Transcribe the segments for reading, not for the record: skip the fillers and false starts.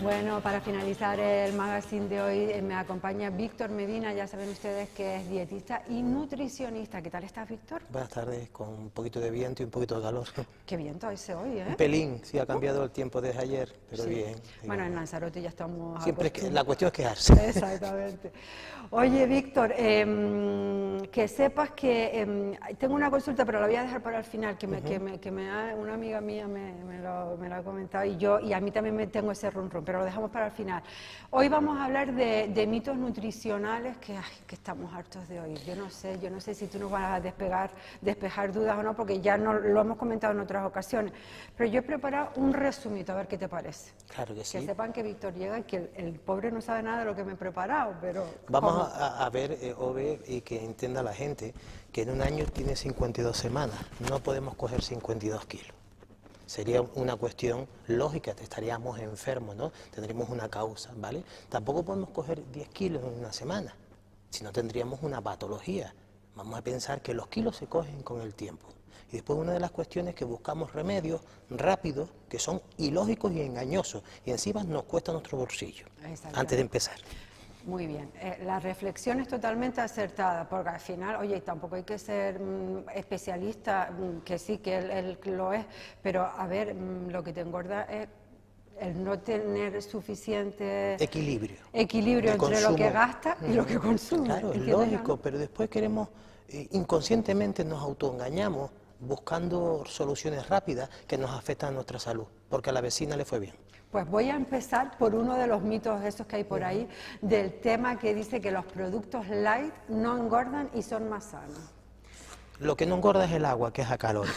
Bueno, para finalizar el magazine de hoy me acompaña Víctor Medina, ya saben ustedes que es dietista y nutricionista. ¿Qué tal estás, Víctor? Buenas tardes, con un poquito de viento y un poquito de calor. Qué viento ese hoy, ¿eh? Un pelín, sí ha cambiado el tiempo desde ayer, pero Sí. bien. Bueno, en Lanzarote ya estamos Siempre acostumbrados. la cuestión es quejarse. Exactamente. Oye, Víctor, que sepas que tengo una consulta, pero la voy a dejar para el final, una amiga mía me lo ha comentado y a mí también me tengo ese run, pero lo dejamos para el final. Hoy vamos a hablar de mitos nutricionales que estamos hartos de oír. Yo no sé si tú nos vas a despejar dudas o no, porque ya lo hemos comentado en otras ocasiones, pero yo he preparado un resumito, a ver qué te parece. Claro que sí. Que sepan que Víctor llega y que el pobre no sabe nada de lo que me he preparado, pero... Vamos a ver, Ove, y que entienda la gente que en un año tiene 52 semanas, no podemos coger 52 kilos. Sería una cuestión lógica, estaríamos enfermos, ¿no? Tendríamos una causa, ¿vale? Tampoco podemos coger 10 kilos en una semana, si no tendríamos una patología. Vamos a pensar que los kilos se cogen con el tiempo. Y después una de las cuestiones es que buscamos remedios rápidos que son ilógicos y engañosos, y encima nos cuesta nuestro bolsillo, antes de empezar. Muy bien, la reflexión es totalmente acertada, porque al final, oye, tampoco hay que ser especialista, que sí, que él lo es, pero a ver, lo que te engorda es el no tener suficiente equilibrio entre consumo, lo que gasta y lo que consume. Claro, es lógico, pero después queremos, inconscientemente nos autoengañamos buscando soluciones rápidas que nos afectan a nuestra salud, porque a la vecina le fue bien. Pues voy a empezar por uno de los mitos esos que hay por ahí, del tema que dice que los productos light no engordan y son más sanos. Lo que no engorda es el agua, que es acalórico.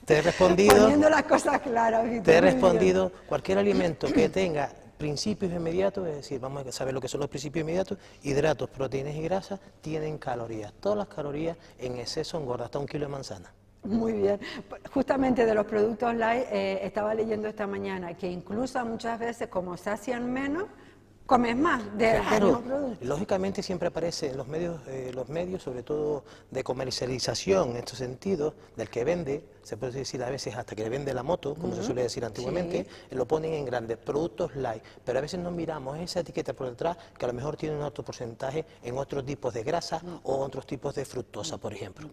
Te he respondido... Poniendo las cosas claras, Víctor. Te he respondido, cualquier alimento que tenga principios inmediatos, es decir, vamos a saber lo que son los principios inmediatos, hidratos, proteínas y grasas, tienen calorías. Todas las calorías en exceso engordan, hasta 1 kilo de manzana. Muy bien. Justamente de los productos light, estaba leyendo esta mañana que incluso muchas veces, como se hacían menos, comes más del mismo producto. Lógicamente siempre aparece en los medios, sobre todo de comercialización, en estos sentidos, del que vende, se puede decir a veces hasta que le vende la moto, como se suele decir antiguamente, lo ponen en grandes productos light, pero a veces no miramos esa etiqueta por detrás, que a lo mejor tiene un alto porcentaje en otros tipos de grasa o otros tipos de fructosa, por ejemplo.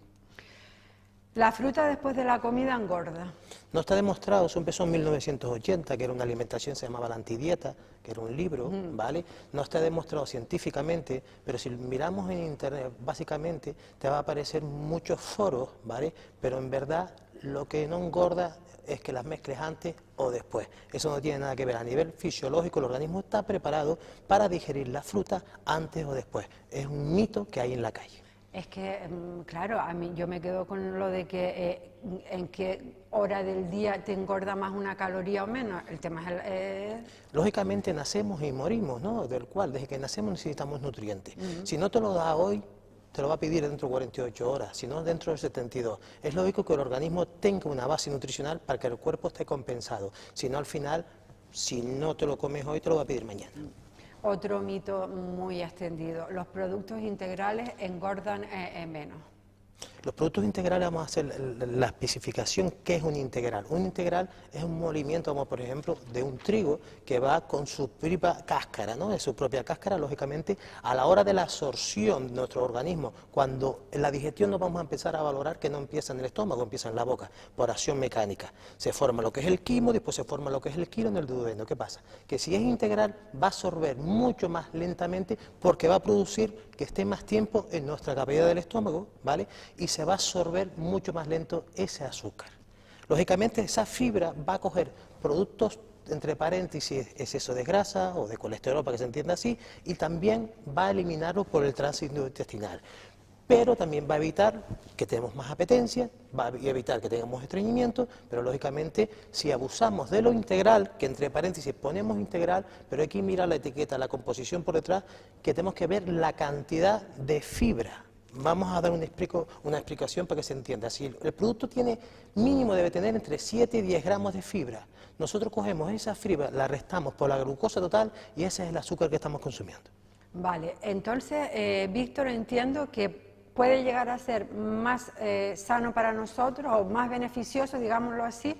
La fruta después de la comida engorda. No está demostrado, eso empezó en 1980, que era una alimentación, se llamaba La Antidieta, que era un libro, ¿vale? No está demostrado científicamente, pero si miramos en internet, básicamente te va a aparecer muchos foros, ¿vale? Pero en verdad lo que no engorda es que las mezcles antes o después. Eso no tiene nada que ver. A nivel fisiológico, el organismo está preparado para digerir la fruta antes o después. Es un mito que hay en la calle. Es que, claro, a mí yo me quedo con lo de que en qué hora del día te engorda más una caloría o menos. El tema es Lógicamente nacemos y morimos, ¿no? Del cual, desde que nacemos necesitamos nutrientes. Si no te lo da hoy, te lo va a pedir dentro de 48 horas, si no dentro de 72. Es lógico que el organismo tenga una base nutricional para que el cuerpo esté compensado. Si no, al final, si no te lo comes hoy, te lo va a pedir mañana. Otro mito muy extendido, los productos integrales engordan menos. Los productos integrales, vamos a hacer la especificación, ¿qué es un integral? Un integral es un movimiento, como por ejemplo, de un trigo que va con su propia cáscara, ¿no? De su propia cáscara, lógicamente, a la hora de la absorción de nuestro organismo, cuando en la digestión nos vamos a empezar a valorar que no empieza en el estómago, empieza en la boca, por acción mecánica. Se forma lo que es el quimo, después se forma lo que es el quilo en el duodeno. ¿Qué pasa? Que si es integral, va a absorber mucho más lentamente porque va a producir que esté más tiempo en nuestra cavidad del estómago, ¿vale? Y se va a absorber mucho más lento ese azúcar. Lógicamente esa fibra va a coger productos, entre paréntesis, exceso de grasa o de colesterol, para que se entienda así, y también va a eliminarlo por el tránsito intestinal. Pero también va a evitar que tengamos más apetencia, va a evitar que tengamos estreñimiento, pero lógicamente si abusamos de lo integral, que entre paréntesis ponemos integral, pero hay que mirar la etiqueta, la composición por detrás, que tenemos que ver la cantidad de fibra. Vamos a dar una explicación para que se entienda. Si el producto tiene mínimo, debe tener entre 7 y 10 gramos de fibra. Nosotros cogemos esa fibra, la restamos por la glucosa total y ese es el azúcar que estamos consumiendo. Vale, entonces, Víctor, entiendo que puede llegar a ser más sano para nosotros o más beneficioso, digámoslo así,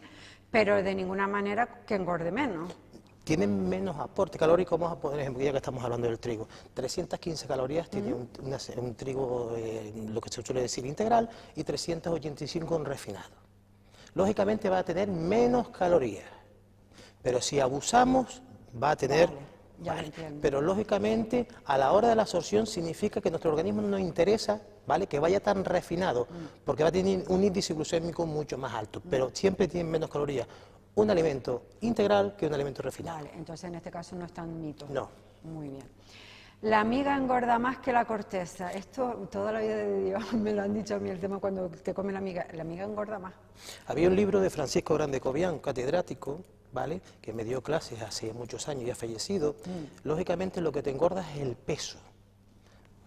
pero de ninguna manera que engorde menos. tienen menos aporte calórico. Vamos a poner ejemplo, ya que estamos hablando del trigo. 315 calorías tiene un trigo, lo que se suele decir integral, y 385 un refinado. Lógicamente va a tener menos calorías, pero si abusamos va a tener... Ya lo entiendo. Pero lógicamente a la hora de la absorción significa que nuestro organismo no nos interesa, ¿vale?, que vaya tan refinado, porque va a tener un índice glucémico mucho más alto, pero siempre tiene menos calorías un alimento integral que un alimento refinado. Vale, entonces en este caso no es tan mito. No. Muy bien. La miga engorda más que la corteza. Esto toda la vida de Dios me lo han dicho a mí, el tema cuando te come la miga. La miga engorda más. Había un libro de Francisco Grande Cobian, catedrático, ¿vale?, que me dio clases hace muchos años y ha fallecido. Lógicamente lo que te engorda es el peso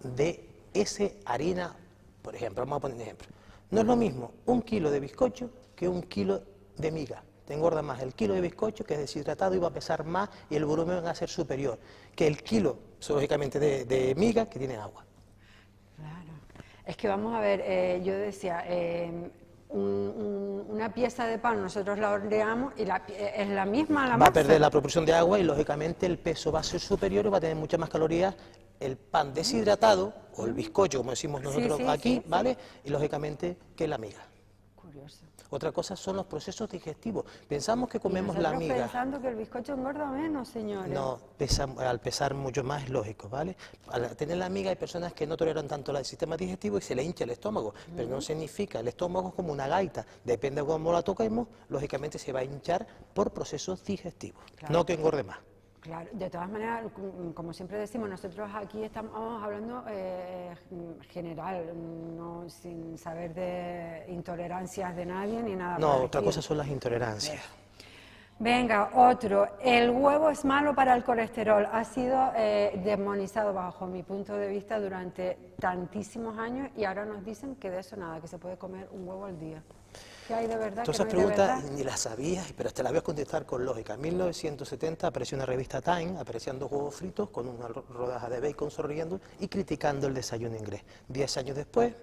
de esa harina. Por ejemplo, vamos a poner un ejemplo. No es lo mismo 1 kilo de bizcocho que 1 kilo de miga. Te engorda más el kilo de bizcocho, que es deshidratado y va a pesar más y el volumen va a ser superior que el kilo, lógicamente, de miga, que tiene agua. Claro. Es que vamos a ver, yo decía, una pieza de pan nosotros la horneamos y es la misma la masa. Va a perder la proporción de agua y lógicamente el peso va a ser superior y va a tener muchas más calorías el pan deshidratado o el bizcocho, como decimos nosotros aquí, ¿vale? Y lógicamente que la miga. Curioso. Otra cosa son los procesos digestivos. Pensamos que comemos y la miga. pensando que el bizcocho engorda menos, señores. No, al pesar mucho más es lógico, ¿vale? Al tener la miga hay personas que no toleran tanto el sistema digestivo y se le hincha el estómago, pero no significa, el estómago es como una gaita, depende de cómo la toquemos, lógicamente se va a hinchar por procesos digestivos, no que engorde más. Claro, de todas maneras, como siempre decimos, nosotros aquí estamos hablando general, no sin saber de intolerancias de nadie ni nada. No, otra cosa son las intolerancias. Venga, otro. El huevo es malo para el colesterol. Ha sido demonizado bajo mi punto de vista durante tantísimos años y ahora nos dicen que de eso nada, que se puede comer un huevo al día. ¿Qué hay de verdad? Todas esas preguntas ni las sabías, pero te las voy a contestar con lógica. En 1970 apareció una revista Time, aparecían 2 huevos fritos con una rodaja de bacon sonriendo y criticando el desayuno inglés. 10 años después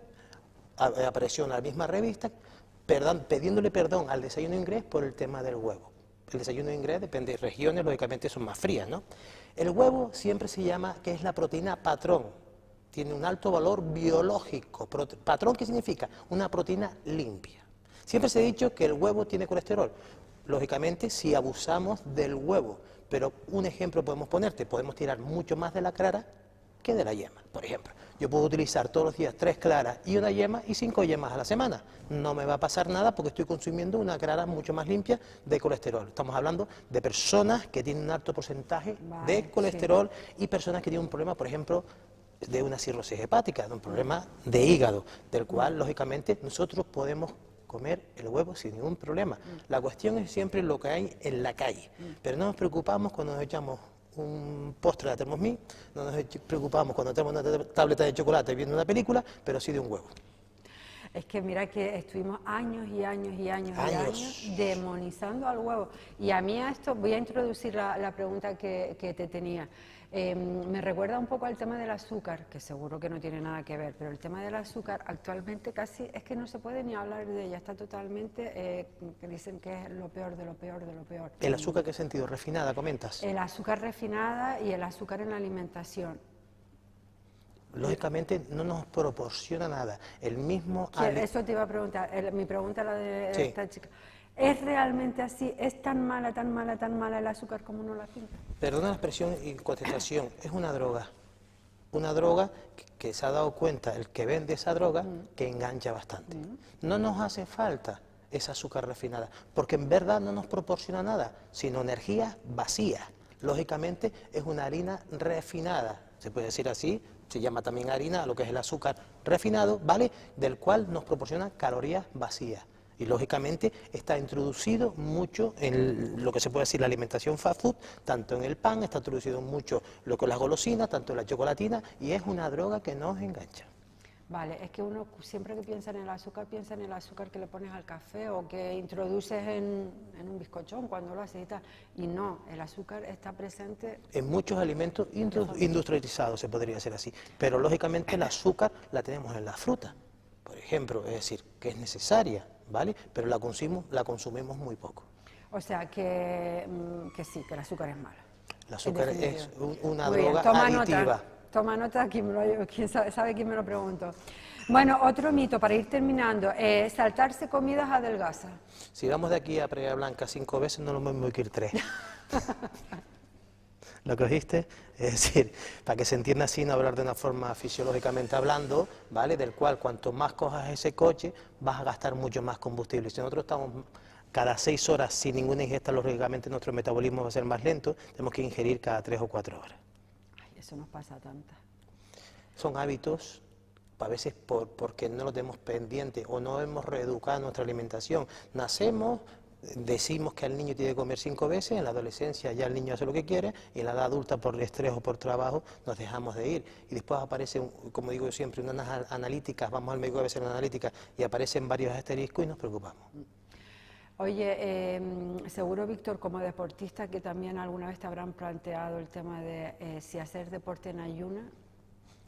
apareció en la misma revista pidiéndole perdón al desayuno inglés por el tema del huevo. El desayuno inglés depende de regiones, lógicamente son más frías, ¿no? El huevo siempre se llama que es la proteína patrón. Tiene un alto valor biológico. ¿Patrón qué significa? Una proteína limpia. Siempre se ha dicho que el huevo tiene colesterol. Lógicamente, si abusamos del huevo, pero un ejemplo podemos ponerte, podemos tirar mucho más de la clara que de la yema. Por ejemplo, yo puedo utilizar todos los días 3 claras y una yema y 5 yemas a la semana. No me va a pasar nada porque estoy consumiendo una clara mucho más limpia de colesterol. Estamos hablando de personas que tienen un alto porcentaje de colesterol y personas que tienen un problema, por ejemplo, de una cirrosis hepática, de un problema de hígado, del cual, lógicamente, nosotros podemos comer el huevo sin ningún problema. La cuestión es siempre lo que hay en la calle, pero no nos preocupamos cuando nos echamos un postre de Thermos, no nos preocupamos cuando tenemos una tableta de chocolate viendo una película, pero sí de un huevo. Es que mira que estuvimos años y años y años y años demonizando al huevo. Y a mí a esto voy a introducir la pregunta que te tenía. Me recuerda un poco al tema del azúcar, que seguro que no tiene nada que ver, pero el tema del azúcar actualmente casi es que no se puede ni hablar de ella, está totalmente, que dicen que es lo peor de lo peor de lo peor. ¿El azúcar qué sentido? ¿Refinada, comentas? El azúcar refinada y el azúcar en la alimentación. Lógicamente no nos proporciona nada. El mismo... Eso te iba a preguntar, mi pregunta la de esta chica. ¿Es realmente así? ¿Es tan mala el azúcar como no la pinta? Perdona la expresión y contestación, es una droga. Una droga que se ha dado cuenta el que vende esa droga que engancha bastante. No nos hace falta esa azúcar refinada, porque en verdad no nos proporciona nada, sino energía vacía. Lógicamente es una harina refinada, se puede decir así, se llama también harina, lo que es el azúcar refinado, ¿vale? Del cual nos proporciona calorías vacías. Y lógicamente está introducido mucho en lo que se puede decir la alimentación fast food, tanto en el pan, está introducido mucho lo que es las golosinas, tanto en la chocolatina, y es una droga que nos engancha. Vale, es que uno siempre que piensa en el azúcar que le pones al café o que introduces en un bizcochón cuando lo haces y tal. Y no, el azúcar está presente en muchos alimentos industrializados, se podría decir así. Pero lógicamente el azúcar la tenemos en la fruta, por ejemplo, es decir, que es necesaria, ¿vale? Pero la consumimos muy poco. O sea, que sí, que el azúcar es malo. El azúcar es una Muy bien, droga toma aditiva. nota. Toma nota, quién sabe quién me lo preguntó. Bueno, otro mito para ir terminando, saltarse comidas adelgaza. Si vamos de aquí a Playa Blanca 5 veces, no lo mismo que ir 3. ¿Lo cogiste? Es decir, para que se entienda así, no hablar de una forma fisiológicamente hablando, ¿vale? Del cual, cuanto más cojas ese coche, vas a gastar mucho más combustible. Si nosotros estamos cada 6 horas sin ninguna ingesta, lógicamente nuestro metabolismo va a ser más lento, tenemos que ingerir cada 3 o 4 horas. Ay, eso nos pasa a tantas. Son hábitos, a veces porque no los tenemos pendientes o no hemos reeducado nuestra alimentación. Nacemos, decimos que el niño tiene que comer 5 veces, en la adolescencia ya el niño hace lo que quiere, y en la edad adulta por estrés o por trabajo nos dejamos de ir. Y después aparecen, como digo yo siempre, unas analíticas, vamos al médico a veces en analítica, y aparecen varios asteriscos y nos preocupamos. Oye, seguro, Víctor, como deportista, que también alguna vez te habrán planteado el tema de si hacer deporte en ayuna,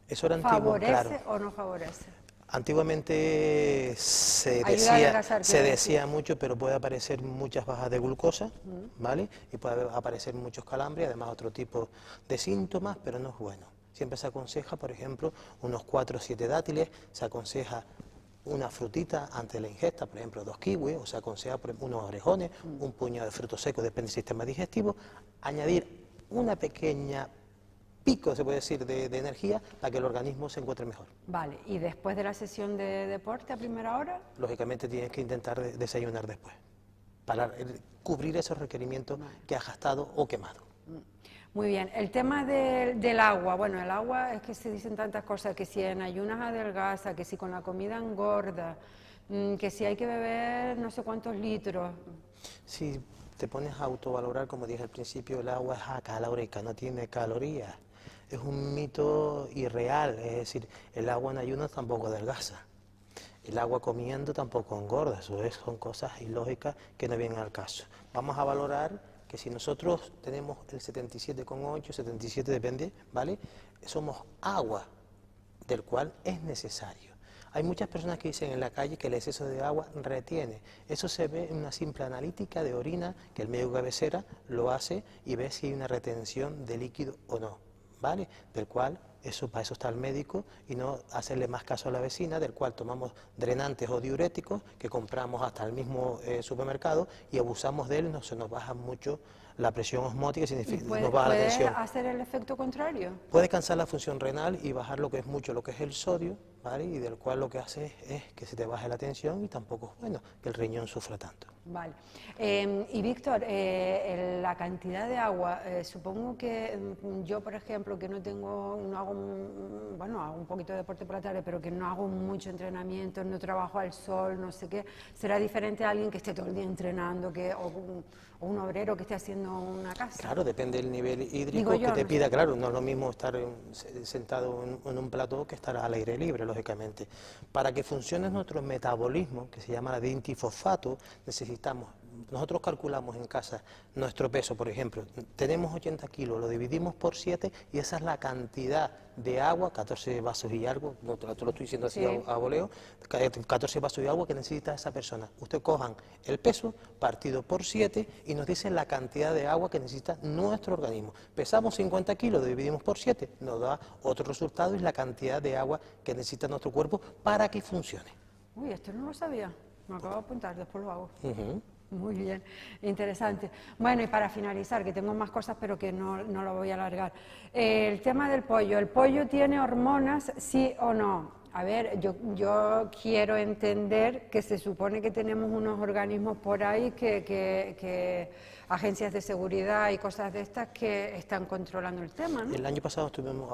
Eso era antiguo, ¿favorece claro. o no favorece? Antiguamente se Ayuda a adelgazar, decía mucho, pero puede aparecer muchas bajas de glucosa, ¿vale? Y puede aparecer muchos calambres, además otro tipo de síntomas, pero no es bueno. Siempre se aconseja, por ejemplo, unos 4 o 7 dátiles, se aconseja una frutita antes de la ingesta, por ejemplo 2 kiwis, o se aconseja por ejemplo, unos orejones, un puñado de frutos secos, depende del sistema digestivo, añadir una pequeña pico, se puede decir, de energía para que el organismo se encuentre mejor. Vale, ¿y después de la sesión de deporte a primera hora? Lógicamente tienes que intentar desayunar después, para cubrir esos requerimientos que has gastado o quemado. Muy bien, el tema del agua, bueno, el agua es que se dicen tantas cosas, que si en ayunas adelgaza, que si con la comida engorda, que si hay que beber no sé cuántos litros. Si te pones a autovalorar, como dije al principio, el agua es acalórica, no tiene calorías. Es un mito irreal, es decir, el agua en ayunas tampoco adelgaza. El agua comiendo tampoco engorda, son cosas ilógicas que no vienen al caso. Vamos a valorar que si nosotros tenemos el 77,8, 77 depende, ¿vale? Somos agua, del cual es necesario. Hay muchas personas que dicen en la calle que el exceso de agua retiene. Eso se ve en una simple analítica de orina, que el médico cabecera lo hace y ve si hay una retención de líquido o no, ¿vale? Del cual, para eso está el médico y no hacerle más caso a la vecina, del cual tomamos drenantes o diuréticos que compramos hasta el mismo supermercado y abusamos de él, se nos baja mucho la presión osmótica, significa nos baja la tensión. ¿Puede hacer el efecto contrario? Puede cansar la función renal y bajar lo que es mucho, lo que es el sodio, ¿vale? Y del cual lo que hace es que se te baje la tensión y tampoco es bueno que el riñón sufra tanto. Vale. Y Víctor, la cantidad de agua, supongo que yo, por ejemplo, que no hago, bueno, hago un poquito de deporte por la tarde, pero que no hago mucho entrenamiento, no trabajo al sol, no sé qué, será diferente a alguien que esté todo el día entrenando, o un obrero que esté haciendo una casa. Claro, depende del nivel hídrico que te pida, claro, no es lo mismo estar sentado en un plató que estar al aire libre, lógicamente. Para que funcione nuestro metabolismo, que se llama dintifosfato, nosotros calculamos en casa nuestro peso, por ejemplo, tenemos 80 kilos, lo dividimos por 7 y esa es la cantidad de agua, 14 vasos y algo, no te lo estoy diciendo así Sí. a voleo, 14 vasos de agua que necesita esa persona. Usted cojan el peso partido por 7 y nos dicen la cantidad de agua que necesita nuestro organismo. Pesamos 50 kilos, lo dividimos por 7, nos da otro resultado y es la cantidad de agua que necesita nuestro cuerpo para que funcione. Uy, esto no lo sabía, me acabo de apuntar, después lo hago. Uh-huh. Muy bien, interesante. Bueno, y para finalizar, que tengo más cosas, pero que no lo voy a alargar. El tema del pollo. ¿El pollo tiene hormonas, sí o no? A ver, yo quiero entender que se supone que tenemos unos organismos por ahí que agencias de seguridad y cosas de estas que están controlando el tema, ¿no? El año pasado estuvimos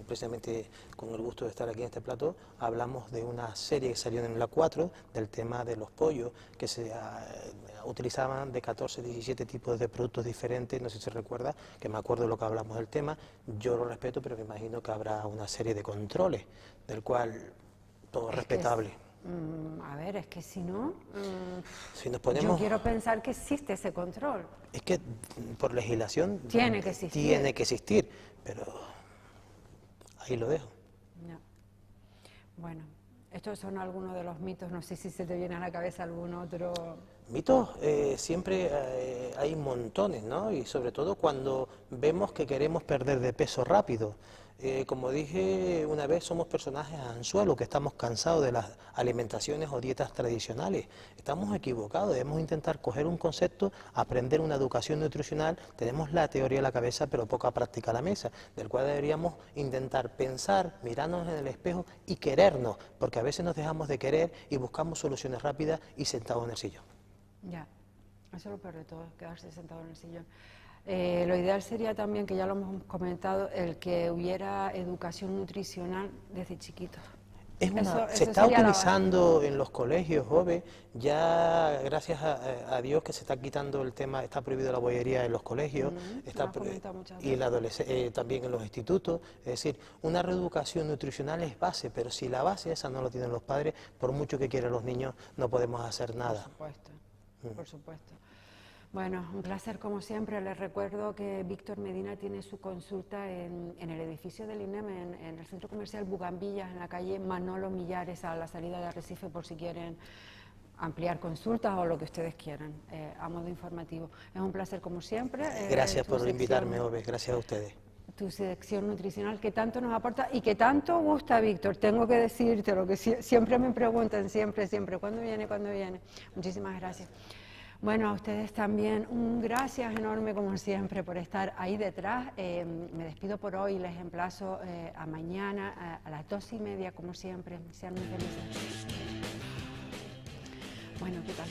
precisamente con el gusto de estar aquí en este plató, hablamos de una serie que salió en la 4 del tema de los pollos que se utilizaban de 14, 17 tipos de productos diferentes, no sé si se recuerda, que me acuerdo de lo que hablamos del tema, yo lo respeto, pero me imagino que habrá una serie de controles, del cual todo es respetable. A ver, es que si no, Si nos ponemos, yo quiero pensar que existe ese control. es que por legislación Tiene que existir. tiene que existir, pero ahí lo dejo. No. Bueno, Estos son algunos de los mitos, no sé si se te viene a la cabeza algún otro. Mitos siempre hay montones, ¿no? Y sobre todo cuando vemos que queremos perder de peso rápido. Como dije una vez, somos personajes anzuelos que estamos cansados de las alimentaciones o dietas tradicionales. Estamos equivocados, debemos intentar coger un concepto, aprender una educación nutricional, tenemos la teoría en la cabeza pero poca práctica a la mesa, del cual deberíamos intentar pensar, mirarnos en el espejo y querernos, porque a veces nos dejamos de querer y buscamos soluciones rápidas y sentados en el sillón. Ya, eso es lo peor de todo, quedarse sentado en el sillón. Lo ideal sería también, que ya lo hemos comentado, el que hubiera educación nutricional desde chiquitos. Se está utilizando en los colegios, Jove, ya gracias a Dios que se está quitando el tema, está prohibido la bollería en los colegios, y también en los institutos. Es decir, una reeducación nutricional es base, pero si la base esa no lo tienen los padres, por mucho que quieran los niños, no podemos hacer nada. Por supuesto, por supuesto. Bueno, un placer como siempre. Les recuerdo que Víctor Medina tiene su consulta en el edificio del INEM, en el centro comercial Bugambillas, en la calle Manolo Millares, a la salida de Arrecife, por si quieren ampliar consultas o lo que ustedes quieran, a modo informativo. Es un placer como siempre. Gracias por invitarme, Ove, gracias a ustedes. Tu sección nutricional que tanto nos aporta y que tanto gusta, Víctor. Tengo que decirte lo que siempre me preguntan, siempre, ¿cuándo viene, cuándo viene? Muchísimas gracias. Bueno, a ustedes también un gracias enorme como siempre por estar ahí detrás. Me despido por hoy, les emplazo a mañana a las 2:30 como siempre. Sean muy felices. Bueno, ¿qué tal?